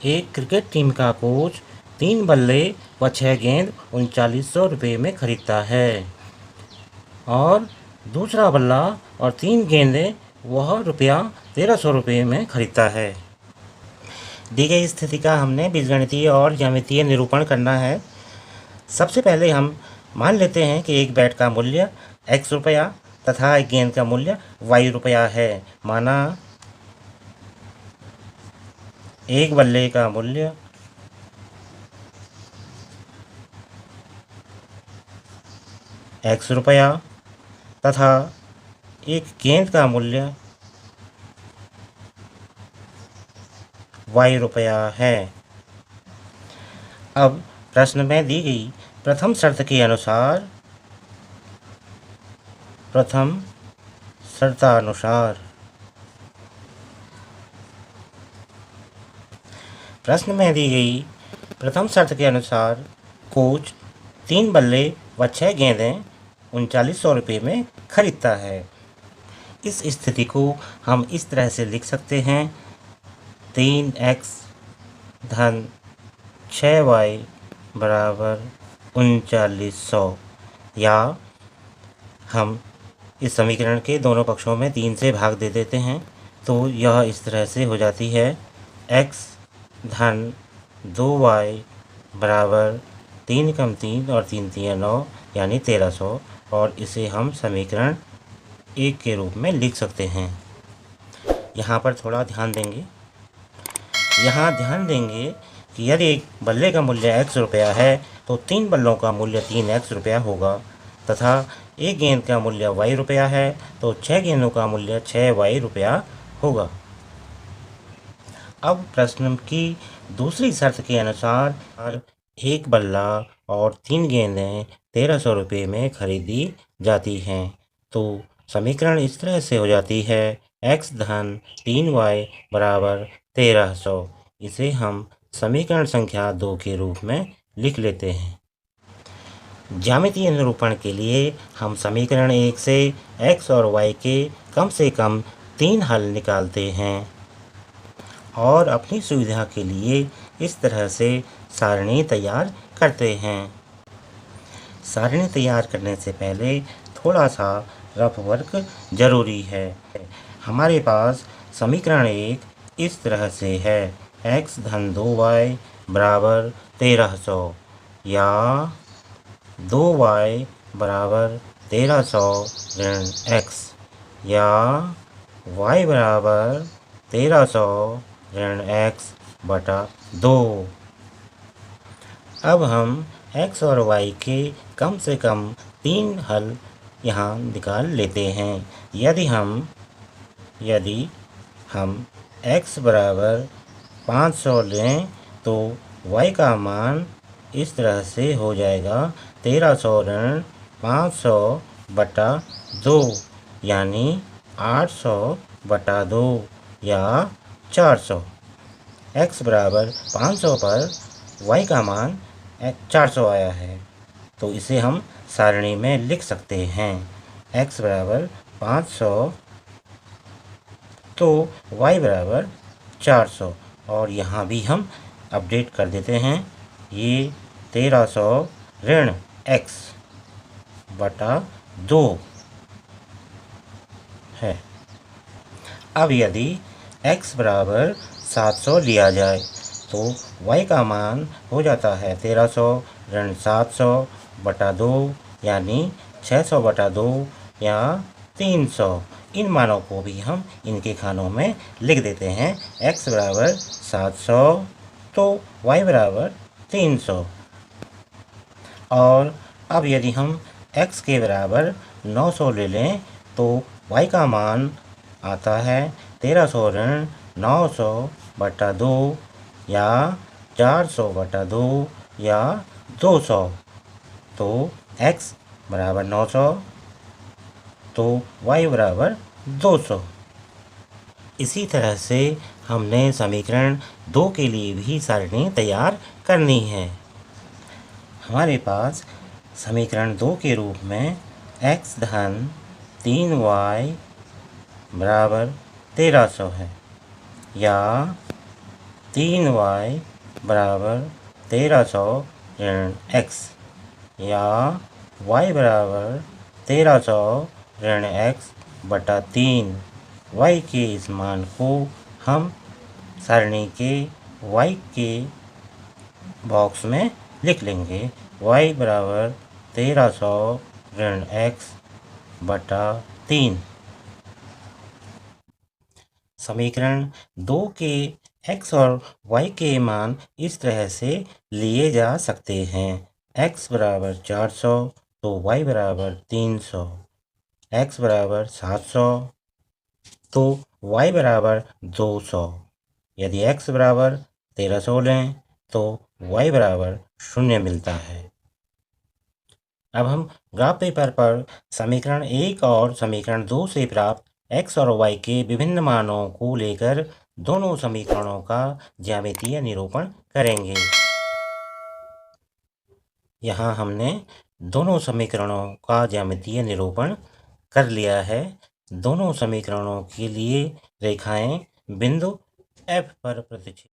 एक cricket team का coach 3 बल्ले व 6 गेंद 3900 रुपये में खरीदता है और दूसरा बल्ला और 3 गेंदें वह रुपया 1300 रुपये में खरीदता है। दी गई स्थिति का हमने बीजगणितीय और ज्यामितीय निरूपण करना है। सबसे पहले हम मान लेते हैं कि एक बैट का मूल्य x रुपया तथा एक गेंद का मूल्य y रुपया है। माना एक बल्ले का मूल्य x रुपया तथा एक गेंद का मूल्य y रुपया है। अब प्रश्न में दी गई प्रथम शर्त के अनुसार कोच 3 बल्ले व 6 गेंदें 3900 रुपये में खरीदता है। इस स्थिति को हम इस तरह से लिख सकते हैं 3x धन 6y बराबर 3900, या हम इस समीकरण के दोनों पक्षों में 3 से भाग दे देते हैं तो यह इस तरह से हो जाती है x धन 2y बराबर 3 कम 3 और 3 3 9 यानी 1300, और इसे हम समीकरण 1 के रूप में लिख सकते हैं। यहाँ पर थोड़ा ध्यान देंगे कि यदि एक बल्ले का मूल्य x रुपया है तो 3 बल्लों का मूल्य 3x रुपया होगा तथा एक गेंद का मूल्य y रुपया है तो 6 गेंदों का मूल्य 6y रुपया होगा। अब प्रश्न की दूसरी शर्त के अनुसार एक बल्ला और 3 गेंदें 1300 रुपये में खरीदी जाती हैं तो समीकरण इस तरह से हो जाती है x धन 3y बराबर 1300। इसे हम समीकरण संख्या 2 के रूप में लिख लेते हैं। ज्यामितीय निरूपण के लिए हम समीकरण 1 से x और y के कम से कम 3 हल निकालते हैं और अपनी सुविधा के लिए इस तरह से सारणी तैयार करते हैं। सारणी तैयार करने से पहले थोड़ा सा रफ वर्क जरूरी है। हमारे पास समीकरण 1 इस तरह से है x धन 2y बराबर 1300, या 2y बराबर 1300 ऋण x, या y बराबर 1300 ऋण x बटा 2। अब हम x और y के कम से कम 3 हल यहाँ निकाल लेते हैं। यदि हम x बराबर 500 लें तो y का मान इस तरह से हो जाएगा 1300 ऋण 500 बटा 2 यानी 800 बटा 2 या 400। x बराबर 500 पर y का मान 400 आया है तो इसे हम सारणी में लिख सकते हैं। x बराबर 500 तो y बराबर 400, और यहाँ भी हम अपडेट कर देते हैं, ये 1300 ऋण x बटा 2 है। अब यदि x बराबर 700 लिया जाए तो y का मान हो जाता है 1300 ऋण 700 बटा 2 यानी 600 बटा 2 या 300। इन मानों को भी हम इनके खानों में लिख देते हैं। x बराबर 700 तो y बराबर 300, और अब यदि हम x के बराबर 900 ले लें तो y का मान आता है 1300 ऋण 900 बटा 2 या 400 बटा 2 या 200। तो x बराबर 900 तो y बराबर 200। इसी तरह से हमने समीकरण 2 के लिए भी सारणी तैयार करनी है। हमारे पास समीकरण 2 के रूप में x धन 3y बराबर 1300 है, या 3y बराबर 1300 ऋण x, या y बराबर 1300 ऋण x बटा 3। y के इस मान को हम सारणी के y के बॉक्स में लिख लेंगे। y बराबर 1300 ऋण x बटा 3। समीकरण 2 के x और y के मान इस तरह से लिए जा सकते हैं। x बराबर 400 तो y बराबर 300, x बराबर 700 तो y बराबर 200। यदि x बराबर 1300 लें तो y बराबर 0 मिलता है। अब हम ग्राफ पेपर पर समीकरण 1 और समीकरण 2 से प्राप्त x और y के विभिन्न मानों को लेकर दोनों समीकरणों का ज्यामितीय निरूपण करेंगे। यहाँ हमने दोनों समीकरणों का ज्यामितीय निरूपण कर लिया है। दोनों समीकरणों के लिए रेखाएं बिंदु F पर प्रतिच्छेद